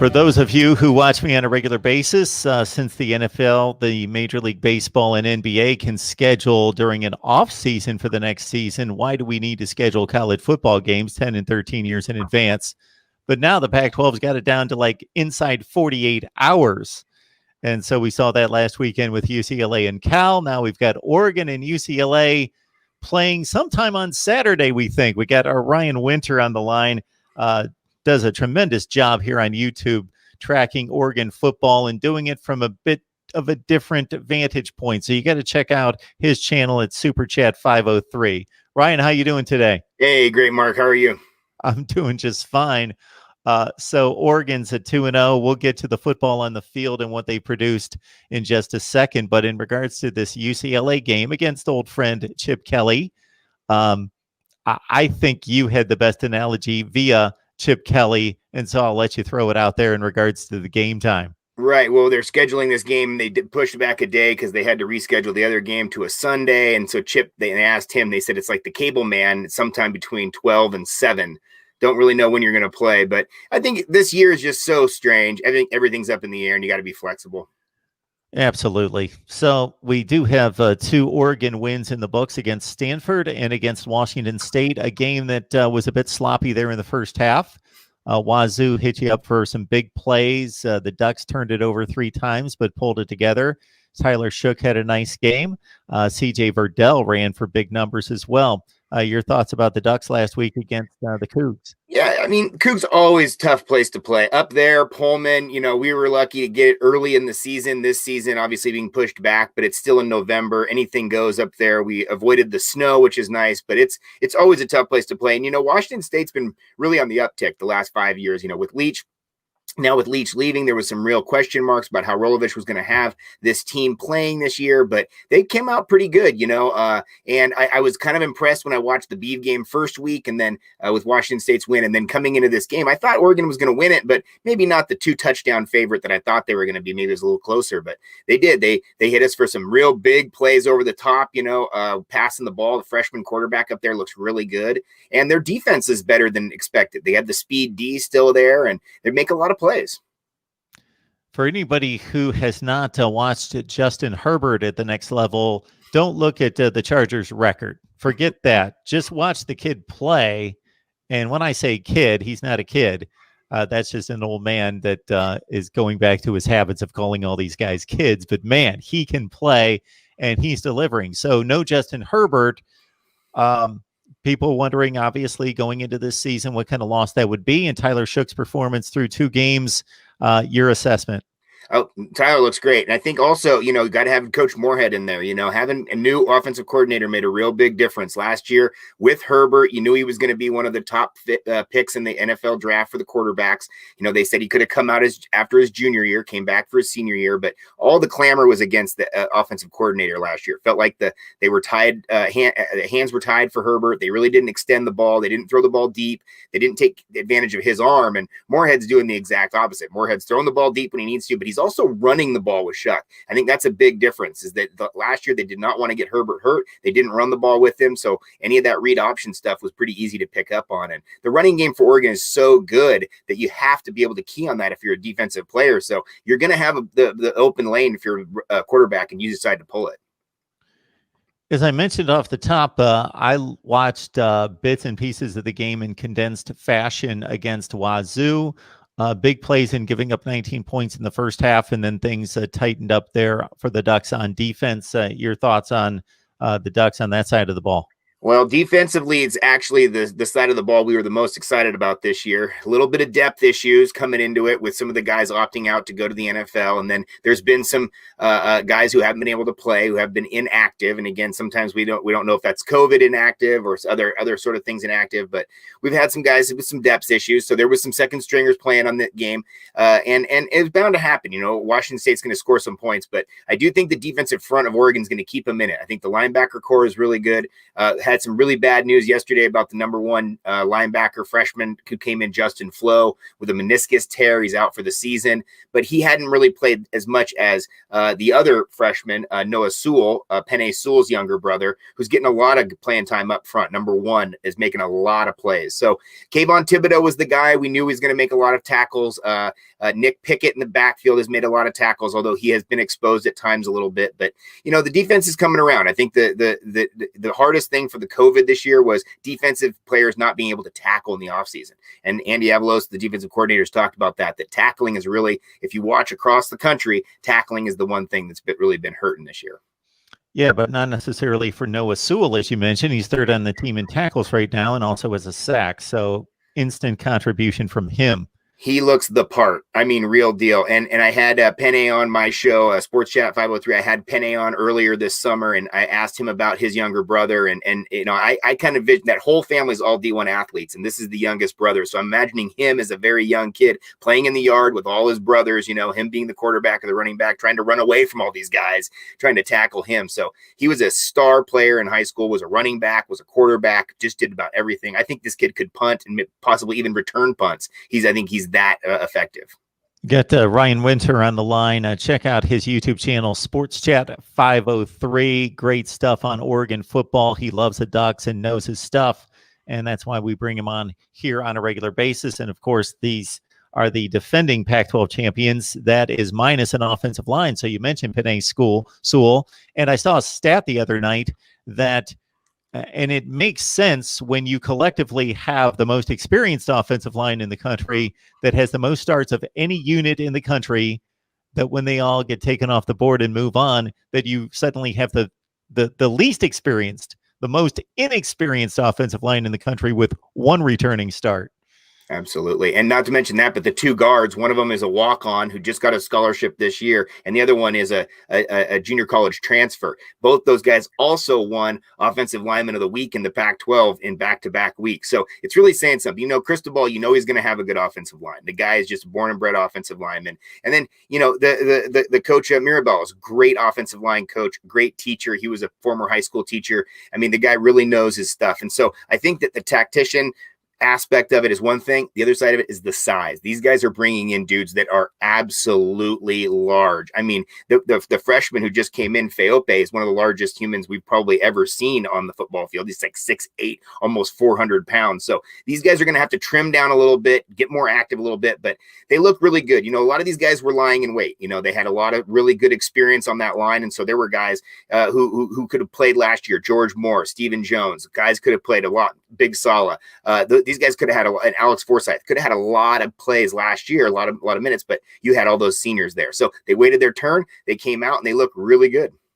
For those of you who watch me on a regular basis, since the NFL, the Major League Baseball, and NBA can schedule during an off season for the next season, why do we need to schedule college football games 10 and 13 years in advance? But now the Pac-12's got it down to like inside 48 hours. And so we saw that last weekend with UCLA and Cal. Now we've got Oregon and UCLA playing sometime on Saturday, we think. We got our Rian Winter on the line. Does a tremendous job here on YouTube tracking Oregon football and doing it from a bit of a different vantage point. So you got to check out his channel at Super Chat 503. Rian, how you doing today? Hey, great, Mark. How are you? I'm doing just fine. So Oregon's at 2-0. We'll get to the football on the field and what they produced in just a second. But in regards to this UCLA game against old friend Chip Kelly, I think you had the best analogy via Chip Kelly, and so I'll let you throw it out there in regards to the game time. Right. Well, they're scheduling this game. They did push back a day because they had to reschedule the other game to a Sunday. And so Chip, they asked him, they said it's like the cable man, sometime between 12 and 7. Don't really know when you're going to play. But I think this year is just so strange. I think everything's up in the air and you got to be flexible. Absolutely. So we do have 2 Oregon wins in the books against Stanford and against Washington State, a game that was a bit sloppy there in the first half. Wazoo hit you up for some big plays. The Ducks turned it over 3 times, but pulled it together. Tyler Shough had a nice game. CJ Verdell ran for big numbers as well. Your thoughts about the Ducks last week against the Cougs? Yeah, I mean, Cougs always tough place to play. Up there, Pullman, we were lucky to get it early in the season. This season, obviously being pushed back, but it's still in November. Anything goes up there. We avoided the snow, which is nice, but it's always a tough place to play. And, Washington State's been really on the uptick the last 5 years, with Leach. Now with Leach leaving, there was some real question marks about how Rolovich was going to have this team playing this year, but they came out pretty good, and I was kind of impressed when I watched the Beeve game first week and then with Washington State's win. And then coming into this game, I thought Oregon was going to win it, but maybe not the 2-touchdown favorite that I thought they were going to be. Maybe it was a little closer, but they did. They hit us for some real big plays over the top, passing the ball. The freshman quarterback up there looks really good, and their defense is better than expected. They have the speed D still there, and they make a lot of plays. For anybody who has not watched Justin Herbert at the next level, don't look at the Chargers record. Forget that. Just watch the kid play. And when I say kid, he's not a kid. That's just an old man that is going back to his habits of calling all these guys kids. But man, he can play and he's delivering. So no Justin Herbert. People wondering, obviously, going into this season, what kind of loss that would be. And Tyler Shough's performance through 2 games, your assessment. Oh, Tyler looks great. And I think also, you got to have Coach Moorhead in there. Having a new offensive coordinator made a real big difference. Last year with Herbert, you knew he was going to be one of the top picks in the NFL draft for the quarterbacks. They said he could have come out after his junior year, came back for his senior year, but all the clamor was against the offensive coordinator last year. It felt like they were tied, the hands were tied for Herbert. They really didn't extend the ball. They didn't throw the ball deep. They didn't take advantage of his arm. And Moorhead's doing the exact opposite. Moorhead's throwing the ball deep when he needs to, but he's also running the ball with Shough. I think that's a big difference, is that last year they did not want to get Herbert hurt. They didn't run the ball with him. So any of that read option stuff was pretty easy to pick up on. And the running game for Oregon is so good that you have to be able to key on that if you're a defensive player. So you're going to have the open lane if you're a quarterback and you decide to pull it. As I mentioned off the top, I watched bits and pieces of the game in condensed fashion against Wazoo. Big plays in giving up 19 points in the first half, and then things tightened up there for the Ducks on defense. Your thoughts on the Ducks on that side of the ball? Well, defensively, it's actually the side of the ball we were the most excited about this year. A little bit of depth issues coming into it with some of the guys opting out to go to the NFL. And then there's been some guys who haven't been able to play, who have been inactive. And again, sometimes we don't know if that's COVID inactive or other sort of things inactive. But we've had some guys with some depth issues. So there was some second stringers playing on that game. And it's bound to happen. Washington State's going to score some points. But I do think the defensive front of Oregon is going to keep them in it. I think the linebacker core is really good. had some really bad news yesterday about the number one linebacker freshman who came in, Justin Flo, with a meniscus tear. He's out for the season, but he hadn't really played as much as the other freshman, Noah Sewell, Penei Sewell's younger brother, who's getting a lot of playing time up front. Number one is making a lot of plays. So Kayvon Thibodeau was the guy. We knew he was going to make a lot of tackles. Nick Pickett in the backfield has made a lot of tackles, although he has been exposed at times a little bit. But, the defense is coming around. I think the hardest thing for the COVID this year was defensive players not being able to tackle in the offseason. And Andy Avalos, the defensive coordinators, talked about that tackling is really, if you watch across the country, tackling is the one thing that's really been hurting this year. Yeah, but not necessarily for Noah Sewell, as you mentioned. He's third on the team in tackles right now and also has a sack. So instant contribution from him. He looks the part. I mean, real deal. And I had Penei on my show, Sports Chat 503. I had Penei on earlier this summer, and I asked him about his younger brother. And I kind of envision that whole family is all D1 athletes, and this is the youngest brother. So I'm imagining him as a very young kid playing in the yard with all his brothers, him being the quarterback or the running back, trying to run away from all these guys, trying to tackle him. So he was a star player in high school, was a running back, was a quarterback, just did about everything. I think this kid could punt and possibly even return punts. I think he's that effective. Got Ryan Winter on the line. Check out his YouTube channel, Sports Chat 503. Great stuff on Oregon football. He loves the Ducks and knows his stuff, and that's why we bring him on here on a regular basis. And of course, these are the defending Pac-12 champions. That is minus an offensive line. So you mentioned Penei Sewell, and I saw a stat the other night that and it makes sense when you collectively have the most experienced offensive line in the country that has the most starts of any unit in the country, that when they all get taken off the board and move on, that you suddenly have the least experienced, the most inexperienced offensive line in the country with one returning start. Absolutely. And not to mention that, but the two guards, one of them is a walk-on who just got a scholarship this year, and the other one is a junior college transfer. Both those guys also won Offensive Lineman of the Week in the Pac-12 in back-to-back weeks. So it's really saying something. Cristobal, he's going to have a good offensive line. The guy is just born and bred offensive lineman. And then, the coach at Mirabel is great offensive line coach, great teacher. He was a former high school teacher. I mean, the guy really knows his stuff. And so I think that the tactician aspect of it is one thing. The other side of it is the size. These guys are bringing in dudes that are absolutely large. I mean, the freshman who just came in, Feope, is one of the largest humans we've probably ever seen on the football field. He's like 6'8", almost 400 pounds. So these guys are going to have to trim down a little bit, get more active a little bit, but they look really good. A lot of these guys were lying in wait. They had a lot of really good experience on that line. And so there were guys who could have played last year. George Moore, Stephen Jones, guys could have played a lot. Big Sala. These guys could have had and Alex Forsyth could have had a lot of plays last year, a lot of minutes, but you had all those seniors there. So they waited their turn. They came out and they look really good.